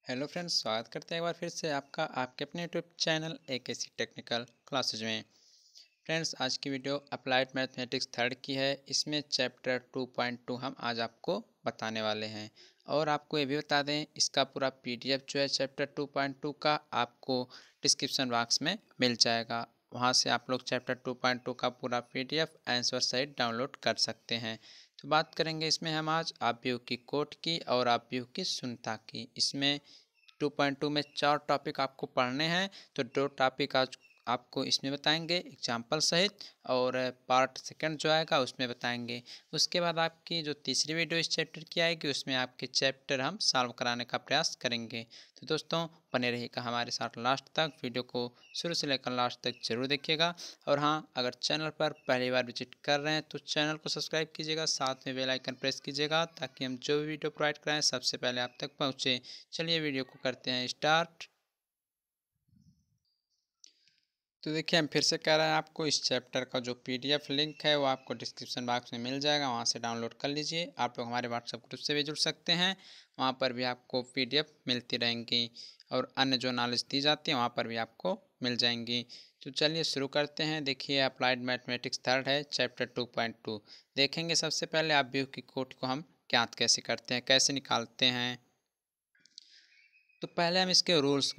Hello friends, स्वागत करते हैं एक बार फिर से आपका आपके अपने YouTube channel AKC technical classes में। फ्रेंड्स, आज की वीडियो अप्लाइड मैथमेटिक्स थर्ड की है। इसमें चैप्टर 2.2 हम आज आपको बताने वाले हैं। और आपको ये भी बता दें, इसका पूरा पीडीएफ जो है चैप्टर 2.2 का आपको डिस्क्रिप्शन बॉक्स में मिल जाएगा। वहाँ से आप लोग चैप्टर 2.2 का पूरा पीडीएफ आंसर सहित डाउनलोड कर सकते हैं। तो बात करेंगे इसमें हम आज आव्यूह की कोट की और आव्यूह की शून्यता की। इसमें 2.2 में 4 टॉपिक आपको पढ़ने हैं, तो 2 टॉपिक आज आपको इसमें बताएंगे एग्जाम्पल सहित, और पार्ट सेकंड जो आएगा उसमें बताएंगे। उसके बाद आपकी जो तीसरी वीडियो इस चैप्टर की आएगी उसमें आपके चैप्टर हम सॉल्व कराने का प्रयास करेंगे। तो दोस्तों, बने रहिएगा हमारे साथ लास्ट तक, वीडियो को शुरू से लेकर लास्ट तक जरूर देखिएगा। और हाँ, अगर चैनल पर पहली बार विजिट कर रहे हैं तो चैनल को सब्सक्राइब कीजिएगा, साथ में बेल आइकन प्रेस कीजिएगा ताकि हम जो भी वीडियो प्रोवाइड कराएं सबसे पहले आप तक पहुँचे। चलिए वीडियो को करते हैं स्टार्ट। तो देखिए, हम फिर से कह रहे हैं आपको इस चैप्टर का जो पीडीएफ लिंक है वो आपको डिस्क्रिप्शन बॉक्स में मिल जाएगा, वहाँ से डाउनलोड कर लीजिए। आप लोग हमारे व्हाट्सएप ग्रुप से भी जुड़ सकते हैं, वहाँ पर भी आपको पीडीएफ मिलती रहेंगी और अन्य जो नॉलेज दी जाती है वहाँ पर भी आपको मिल जाएंगी। तो चलिए शुरू करते हैं। देखिए, अप्लाइड मैथमेटिक्स थर्ड है, चैप्टर 2.2 देखेंगे। सबसे पहले आव्यूह की कोट को हम ज्ञात कैसे करते हैं, कैसे निकालते हैं। तो पहले हम इसके रूल्स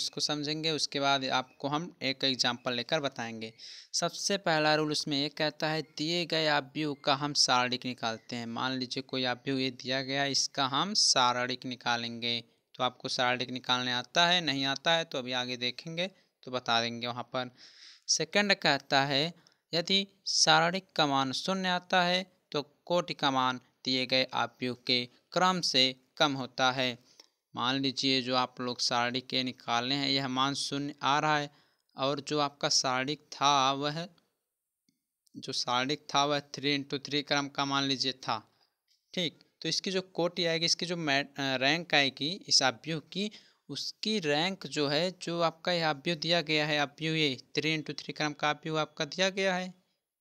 को समझेंगे, उसके बाद आपको हम एक एग्जांपल लेकर बताएंगे। सबसे पहला रूल उसमें ये कहता है, दिए गए आव्यूह का हम सारणिक निकालते हैं। मान लीजिए कोई आव्यूह ये दिया गया, इसका हम सारणिक निकालेंगे। तो आपको सारणिक निकालने आता है, नहीं आता है तो अभी आगे देखेंगे तो बता देंगे वहाँ पर। सेकंड कहता है, यदि सारणिक का मान शून्य आता है तो कोटि का मान दिए गए आव्यूह के क्रम से कम होता है। मान लीजिए जो आप लोग सारणी के निकालने हैं, यह मान शून्य आ रहा है, और जो आपका सारणिक था वह 3 × 3 क्रम का मान लीजिए था। ठीक, तो इसकी जो कोटि आएगी, इसकी जो रैंक आएगी इस आव्यूह की, उसकी रैंक जो है, जो आपका यह आव्यूह दिया गया है, आव्यूह ये 3 × 3 क्रम का आव्यूह आपका दिया गया है।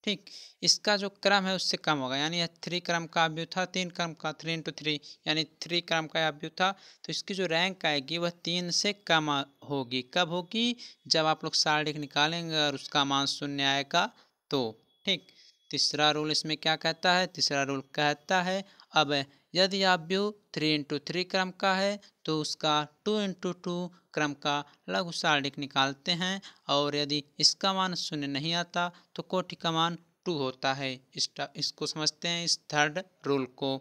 ठीक, इसका जो क्रम है उससे कम होगा, यानी यह 3 क्रम का आव्यूह था, 3 क्रम का 3 × 3 यानी 3 क्रम का आव्यूह था। तो इसकी जो रैंक आएगी वह 3 से कम होगी। कब होगी? जब आप लोग सारणिक निकालेंगे और उसका मान शून्य आएगा तो। ठीक, तीसरा रूल इसमें क्या कहता है? तीसरा रूल कहता है, अब यदि आव्यूह 3 × 3 क्रम का है तो उसका 2 × 2 क्रम का लघु सारणिक निकालते हैं, और यदि इसका मान शून्य नहीं आता तो कोटि का मान 2 होता है। इसको समझते हैं, इस थर्ड रूल को।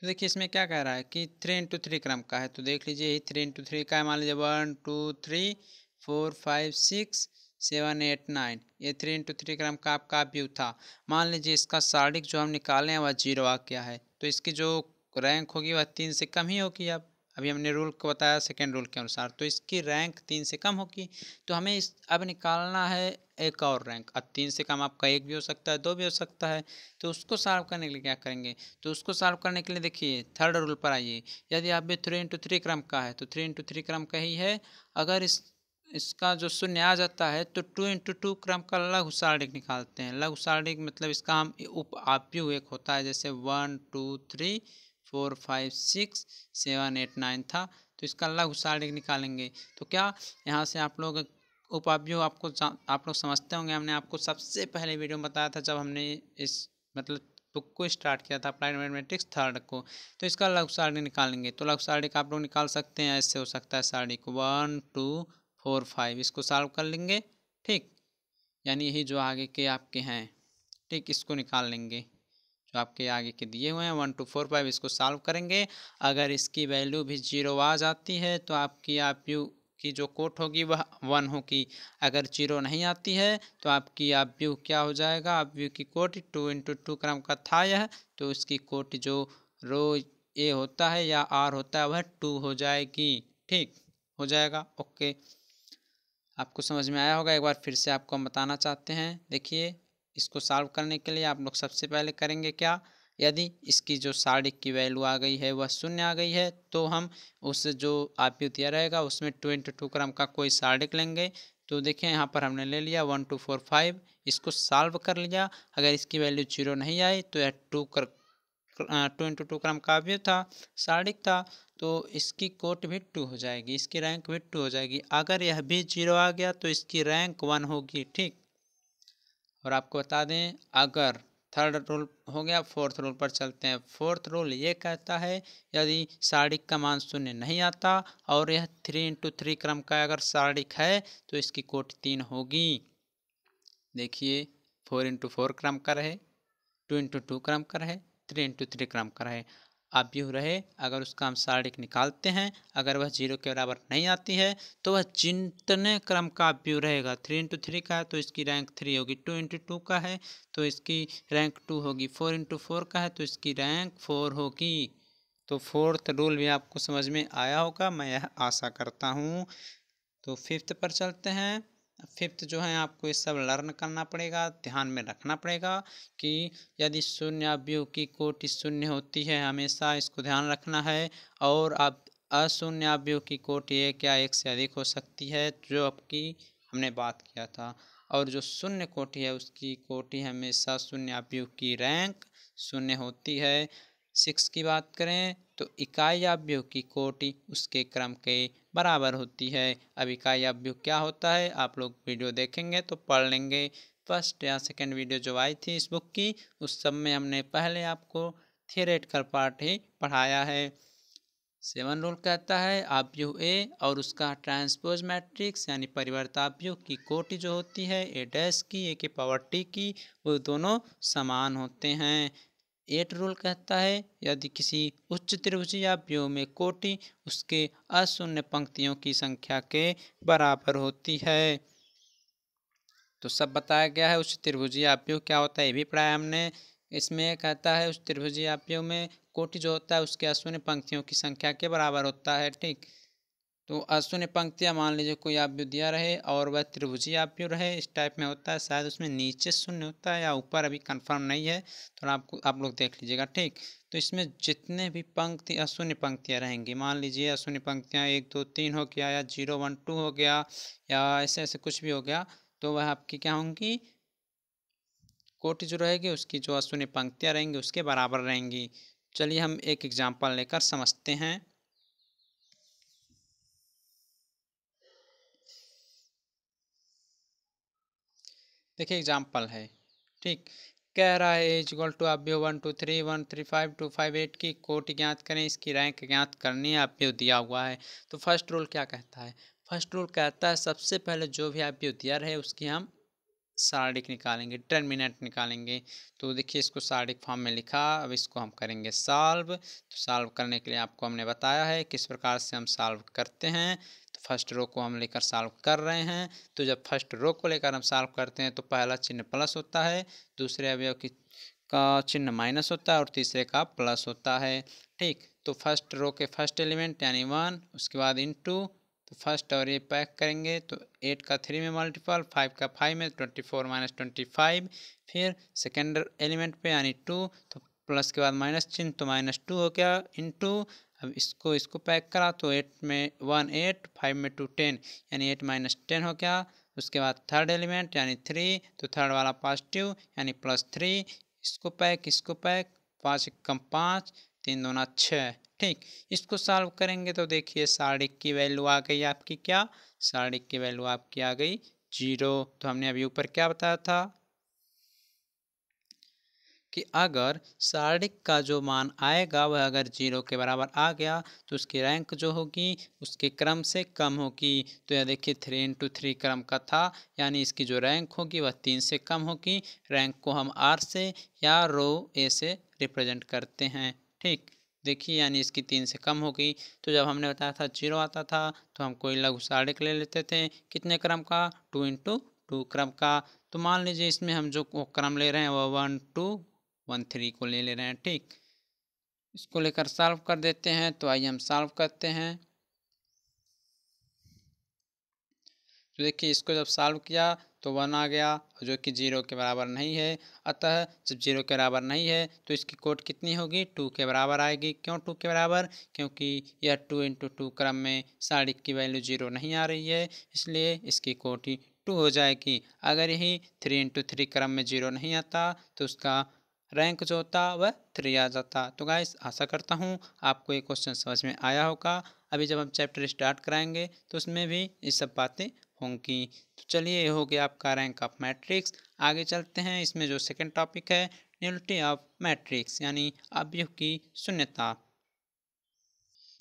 तो देखिए इसमें क्या कह रहा है कि 3 × 3 क्रम का है, तो देख लीजिए, 3 × 3 का है। मान लीजिए 1 2 3 4 5 6 7 8 9, ये 3 × 3 क्रम का आपका आव्यूह था। मान लीजिए इसका सारणिक जो हम निकाले हैं वह 0 आ गया है, तो इसकी जो रैंक होगी वह 3 से कम ही होगी। अब अभी हमने रूल को बताया सेकेंड रूल के अनुसार, तो इसकी रैंक 3 से कम होगी। तो हमें अब निकालना है एक और रैंक। अब 3 से कम आपका 1 भी हो सकता है, 2 भी हो सकता है। तो उसको सॉल्व करने के लिए क्या करेंगे? तो उसको सॉल्व करने के लिए देखिए थर्ड रूल पर आइए। यदि आप भी 3 × 3 क्रम का है तो 3 × 3 क्रम का ही है। अगर इसका जो शून्य आ जाता है तो 2 × 2 क्रम का लघु सारणिक निकालते हैं। लघु सारणिक मतलब इसका हम उप आव्यूह एक होता है, जैसे 1 2 3 4 5 6 7 8 9 था, तो इसका लघु सारणिक निकालेंगे। तो क्या यहाँ से आप लोग उपाव्यूह आप लोग समझते होंगे। हमने आपको सबसे पहले वीडियो में बताया था, जब हमने इस मतलब बुक को स्टार्ट किया था अप्लाइड मैथमेटिक्स थर्ड को। तो इसका लघु सारणिक निकालेंगे, तो लघु सारणिक आप लोग निकाल सकते हैं। ऐसे हो सकता है सारणिक 1 2 4 5, इसको सॉल्व कर लेंगे। ठीक, यानी यही जो आगे के आपके हैं, ठीक, इसको निकाल लेंगे। जो आपके आगे के दिए हुए हैं 1 2 4 5, इसको सॉल्व करेंगे। अगर इसकी वैल्यू भी 0 आ जाती है तो आपकी आव्यूह की जो कोट होगी वह 1 होगी। अगर 0 नहीं आती है तो आपकी आव्यूह क्या हो जाएगा? आव्यूह की कोटि 2 × 2 क्रम का था यह, तो इसकी कोटि जो रो ए होता है या आर होता है वह 2 हो जाएगी। ठीक, हो जाएगा। ओके, आपको समझ में आया होगा। एक बार फिर से आपको हम बताना चाहते हैं। देखिए, इसको सॉल्व करने के लिए आप लोग सबसे पहले करेंगे क्या? यदि इसकी जो सारणिक की वैल्यू आ गई है वह शून्य आ गई है तो हम उस जो आव्यूह दिया रहेगा उसमें 2 × 2 क्रम का कोई सारणिक लेंगे। तो देखिए यहाँ पर हमने ले लिया 1 2 4 5, इसको सॉल्व कर लिया। अगर इसकी वैल्यू 0 नहीं आई तो यह 2 2 क्रम का अवयव था, सारणिक था, तो इसकी कोटि भी 2 हो जाएगी, इसकी रैंक भी 2 हो जाएगी। अगर यह भी 0 आ गया तो इसकी रैंक 1 होगी। ठीक, और आपको बता दें, अगर थर्ड रूल हो गया, फोर्थ रूल पर चलते हैं। फोर्थ रूल ये कहता है यदि सारणिक का मान 0 नहीं आता और यह 3 × 3 क्रम का अगर सारणिक है तो इसकी कोटि 3 होगी। देखिए 4 × 4 क्रम का रहे, 2 × 2 क्रम का रहे, 3 × 3 क्रम का रहे, अवयव रहे, अगर उसका हम सारणिक निकालते हैं, अगर वह 0 के बराबर नहीं आती है तो वह जितने क्रम का अवयव रहेगा, 3 × 3 का है तो इसकी रैंक 3 होगी, 2 × 2 का है तो इसकी रैंक 2 होगी, 4 × 4 का है तो इसकी रैंक 4 होगी। तो फोर्थ रूल भी आपको समझ में आया होगा, मैं यह आशा करता हूँ। तो फिफ्थ पर चलते हैं। फिफ्थ जो है आपको ये सब लर्न करना पड़ेगा, ध्यान में रखना पड़ेगा कि यदि शून्य अवयव की कोटि शून्य होती है, हमेशा इसको ध्यान रखना है, और अब अशून्य अवयव की कोटि एक या एक से अधिक हो सकती है, जो आपकी हमने बात किया था, और जो शून्य कोटि है उसकी कोटि हमेशा शून्य अवयव की रैंक शून्य होती है। 6 की बात करें तो इकाई अवयव की कोटि उसके क्रम के बराबर होती है। अब इकाई अवयव क्या होता है आप लोग वीडियो देखेंगे तो पढ़ लेंगे। फर्स्ट या सेकंड वीडियो जो आई थी इस बुक की, उस सब में हमने पहले आपको थियोरेटिकल पार्ट ही पढ़ाया है। 7 रूल कहता है अवयव ए और उसका ट्रांसपोज मैट्रिक्स यानी परिवर्तावयव की कोटि जो होती है ए डैश की, ए की पावर टी की, वो दोनों समान होते हैं। 8 रूल कहता है यदि किसी उच्च त्रिभुजीय अवयव में कोटि उसके अशून्य पंक्तियों की संख्या के बराबर होती है। तो सब बताया गया है। उच्च त्रिभुजीय अवयव क्या होता है ये भी पढ़ाया हमने। इसमें कहता है उच्च त्रिभुजीय अवयव में कोटि जो होता है उसके अशून्य पंक्तियों की संख्या के बराबर होता है। ठीक, तो अशून्य पंक्तियाँ मान लीजिए कोई अवयव दिया रहे और वह त्रिभुजीय अवयव रहे, इस टाइप में होता है, शायद उसमें नीचे शून्य होता है या ऊपर, अभी कंफर्म नहीं है, थोड़ा आप लोग देख लीजिएगा। ठीक, तो इसमें जितने भी पंक्ति अशून्य पंक्तियाँ रहेंगी, मान लीजिए अशून्य पंक्तियाँ 1 2 3 हो गया या 0 1 2 हो गया या ऐसे ऐसे कुछ भी हो गया, तो वह आपकी क्या होंगी, कोटि जो रहेगी उसकी जो अशून्य पंक्तियाँ रहेंगी उसके बराबर रहेंगी। चलिए हम एक एग्जाम्पल लेकर समझते हैं। देखिए एग्जाम्पल है। ठीक, कह रहा है इज इक्वल टू अवयव 1 2 3 1 3 5 2 5 8 की कोटि ज्ञात करें, इसकी रैंक ज्ञात करनी है, अवयव दिया हुआ है। तो फर्स्ट रूल क्या कहता है, फर्स्ट रूल कहता है सबसे पहले जो भी अवयव दिया रहे उसकी हम सारणिक निकालेंगे, डिटरमिनेंट निकालेंगे। तो देखिए इसको सारणिक फॉर्म में लिखा, अब इसको हम करेंगे सॉल्व। तो सॉल्व करने के लिए आपको हमने बताया है किस प्रकार से हम सॉल्व करते हैं। तो फर्स्ट रो को हम लेकर सॉल्व कर रहे हैं। तो जब फर्स्ट रो को लेकर हम सॉल्व करते हैं तो पहला चिन्ह प्लस होता है, दूसरे अवयव की का चिन्ह माइनस होता है और तीसरे का प्लस होता है। ठीक, तो फर्स्ट रो के फर्स्ट एलिमेंट यानी 1, उसके बाद इनटू, तो फर्स्ट और ये पैक करेंगे तो 8 का 3 में मल्टीपल, 5 का 5 में, 24 माइनस 25, फिर सेकेंड एलिमेंट पे यानी 2, तो प्लस के बाद माइनस चिन्ह तो -2 हो गया इनटू, अब इसको पैक करा तो 8 में 1 8, 5 में 2 10 यानी 8 माइनस 10 हो गया। उसके बाद थर्ड एलिमेंट यानी 3, तो थर्ड वाला पॉजिटिव यानी +3, इसको पैक 5 कम 5, 3 दूना 6। ठीक, इसको सॉल्व करेंगे तो देखिए सारणिक की वैल्यू आ गई आपकी, क्या सारणिक की वैल्यू आपकी आ गई 0। तो हमने अभी ऊपर क्या बताया था कि अगर सारणिक का जो मान आएगा वह अगर 0 के बराबर आ गया तो उसकी रैंक जो होगी उसके क्रम से कम होगी। तो यह देखिए 3 × 3 क्रम का था, यानी इसकी जो रैंक होगी वह 3 से कम होगी। रैंक को हम R से या रो ए से रिप्रेजेंट करते हैं। ठीक, देखिए यानी इसकी 3 से कम होगी। तो जब हमने बताया था 0 आता था तो हम कोई लघु सारणिक ले लेते थे, कितने क्रम का, 2 × 2 क्रम का। तो मान लीजिए इसमें हम जो क्रम ले रहे हैं वह 1 2 1 3 को ले रहे हैं। ठीक, इसको लेकर सॉल्व कर देते हैं। तो आइए हम सॉल्व करते हैं। तो देखिए इसको जब सॉल्व किया तो 1 आ गया जो कि 0 के बराबर नहीं है। अतः जब 0 के बराबर नहीं है तो इसकी कोट कितनी होगी, 2 के बराबर आएगी। क्यों 2 के बराबर, क्योंकि यह 2 × 2 क्रम में सारणिक की वैल्यू 0 नहीं आ रही है, इसलिए इसकी कोटि 2 हो जाएगी। अगर यही 3 × 3 क्रम में 0 नहीं आता तो उसका रैंक जो होता वह 3 आ जाता। तो गाइस आशा करता हूँ आपको ये क्वेश्चन समझ में आया होगा। अभी जब हम चैप्टर स्टार्ट कराएंगे तो उसमें भी ये सब बातें होंगी। तो चलिए, ये हो गया आपका रैंक ऑफ मैट्रिक्स। आगे चलते हैं, इसमें जो सेकंड टॉपिक है न्युलिटी ऑफ मैट्रिक्स यानी अवयव की शून्यता।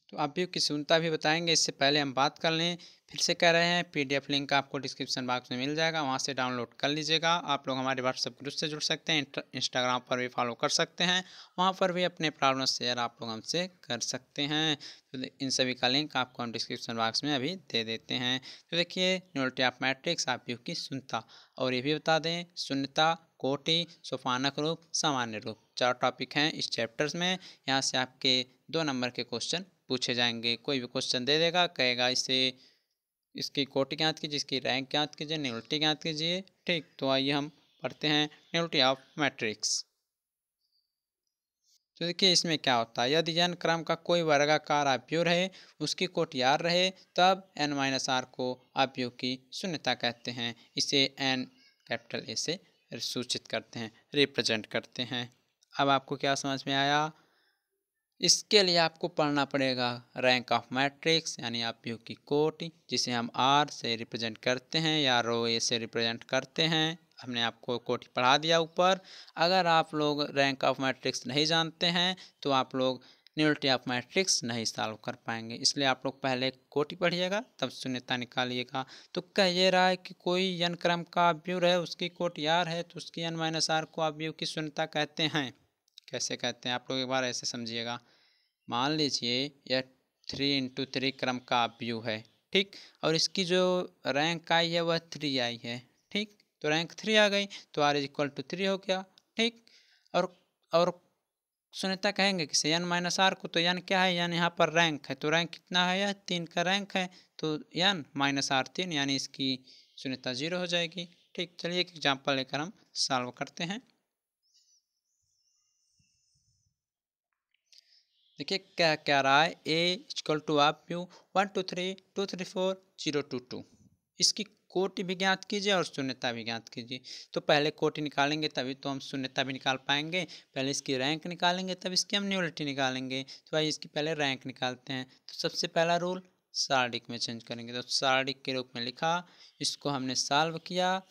तो अवयव की शून्यता भी बताएंगे, इससे पहले हम बात कर लें। फिर से कह रहे हैं पीडीएफ लिंक आपको डिस्क्रिप्शन बॉक्स में मिल जाएगा, वहां से डाउनलोड कर लीजिएगा। आप लोग हमारे व्हाट्सएप ग्रुप से जुड़ सकते हैं, इंस्टाग्राम पर भी फॉलो कर सकते हैं, वहां पर भी अपने प्रॉब्लम शेयर आप लोग हमसे कर सकते हैं। तो इन सभी का लिंक आपको हम डिस्क्रिप्शन बॉक्स में अभी दे देते हैं। तो देखिए न्युलिटी ऑफ मैट्रिक्स अवयव की शून्यता, और ये भी बता दें शून्यता, कोटि, सोपानक रूप, सामान्य रूप 4 टॉपिक हैं इस चैप्टर्स में। यहाँ से आपके 2 नंबर के क्वेश्चन पूछे जाएंगे। कोई भी क्वेश्चन दे देगा, कहेगा इससे इसकी कोटि ज्ञात कीजिए, इसकी रैंक ज्ञात कीजिए, न्युलिटी ज्ञात कीजिए। ठीक, तो आइए हम पढ़ते हैं न्युलिटी ऑफ मैट्रिक्स। तो देखिए इसमें क्या होता है, यदि n क्रम का कोई वर्गाकार अवयव रहे, उसकी कोटि r रहे, तब n-r को अवयव की शून्यता कहते हैं। इसे n कैपिटल A से सूचित करते हैं, रिप्रेजेंट करते हैं। अब आपको क्या समझ में आया? इसके लिए आपको पढ़ना पड़ेगा रैंक ऑफ मैट्रिक्स यानी अवयव की कोटि, जिसे हम आर से रिप्रेजेंट करते हैं या रो ए से रिप्रेजेंट करते हैं। हमने आपको कोटि पढ़ा दिया ऊपर। अगर आप लोग रैंक ऑफ मैट्रिक्स नहीं जानते हैं तो आप लोग न्युलिटी ऑफ मैट्रिक्स नहीं सॉल्व कर पाएंगे, इसलिए आप लोग पहले कोटि पढ़िएगा तब शून्यता निकालिएगा। तो कह ये रहा है कि कोई n क्रम का अवयव है, उसकी कोटि r है, तो उसकी n-r को अवयव की शून्यता कहते हैं। कैसे कहते हैं आप लोग एक बार ऐसे समझिएगा। मान लीजिए यह 3 × 3 क्रम का अवयव है, ठीक, और इसकी जो रैंक आई है वह 3 आई है। ठीक, तो रैंक 3 आ गई तो r = 3 हो गया। ठीक, और शून्यता कहेंगे किसे, n-r को। तो n क्या है, n यहाँ पर रैंक है, तो रैंक कितना है, यह 3 का रैंक है, तो n-r 3 यानी इसकी शून्यता 0 हो जाएगी। ठीक, चलिए एक एग्जाम्पल लेकर हम सॉल्व करते हैं। देखिए क्या क्या रहा है, A = अवयव 1 2 3 2 3 4 0 2 2। इसकी कोटि भी ज्ञात कीजिए और शून्यता भी ज्ञात कीजिए। तो पहले कोटि निकालेंगे तभी तो हम शून्यता भी निकाल पाएंगे। पहले इसकी रैंक निकालेंगे तब इसकी हम न्युलिटी निकालेंगे। तो भाई इसकी पहले रैंक निकालते हैं। तो सबसे पहला रूल सारणिक में चेंज करेंगे, तो सारणिक के रूप में लिखा, इसको हमने सॉल्व किया।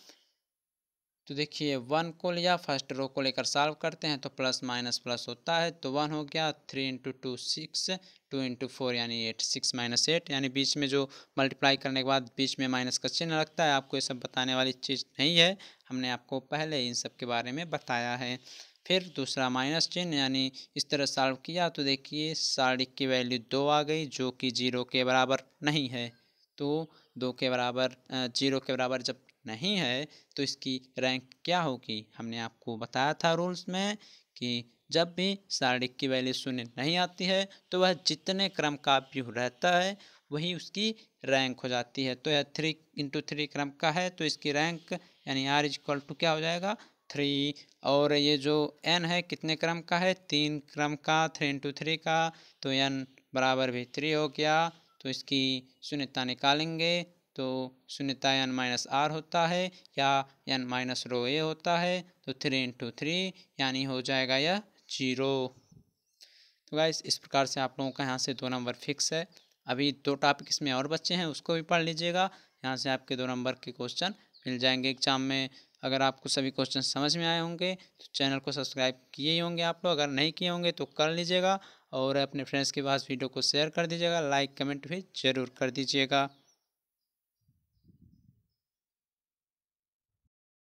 तो देखिए 1 को लिया, फर्स्ट रो को लेकर सॉल्व करते हैं तो प्लस माइनस प्लस होता है, तो 1 हो गया, 3 × 2 6, 2 × 4 यानी 8, 6 - 8 यानी बीच में जो मल्टीप्लाई करने के बाद बीच में माइनस का चिन्ह लगता है, आपको ये सब बताने वाली चीज़ नहीं है, हमने आपको पहले इन सब के बारे में बताया है। फिर दूसरा माइनस चिन्ह, यानी इस तरह सॉल्व किया तो देखिए सारणिक की वैल्यू 2 आ गई, जो कि 0 के बराबर नहीं है। तो 2 के बराबर 0 के बराबर जब नहीं है तो इसकी रैंक क्या होगी, हमने आपको बताया था रूल्स में कि जब भी सारणिक की वैल्यू 0 नहीं आती है तो वह जितने क्रम का अवयव रहता है वही उसकी रैंक हो जाती है। तो यह 3 × 3 क्रम का है तो इसकी रैंक यानी r = क्या हो जाएगा, 3। और ये जो n है कितने क्रम का है, 3 क्रम का, 3 × 3 का, तो n बराबर भी 3 हो गया। तो इसकी शून्यता निकालेंगे तो शून्यता n-r होता है या n-ρ होता है, तो 3 × 3 यानी हो जाएगा यह 0। तो गाइस इस प्रकार से आप लोगों का यहाँ से 2 नंबर फिक्स है। अभी 2 टॉपिक इसमें और बच्चे हैं, उसको भी पढ़ लीजिएगा, यहाँ से आपके 2 नंबर के क्वेश्चन मिल जाएंगे एग्जाम में। अगर आपको सभी क्वेश्चन समझ में आए होंगे तो चैनल को सब्सक्राइब किए ही होंगे आप लोग, अगर नहीं किए होंगे तो कर लीजिएगा और अपने फ्रेंड्स के पास वीडियो को शेयर कर दीजिएगा, लाइक कमेंट भी ज़रूर कर दीजिएगा।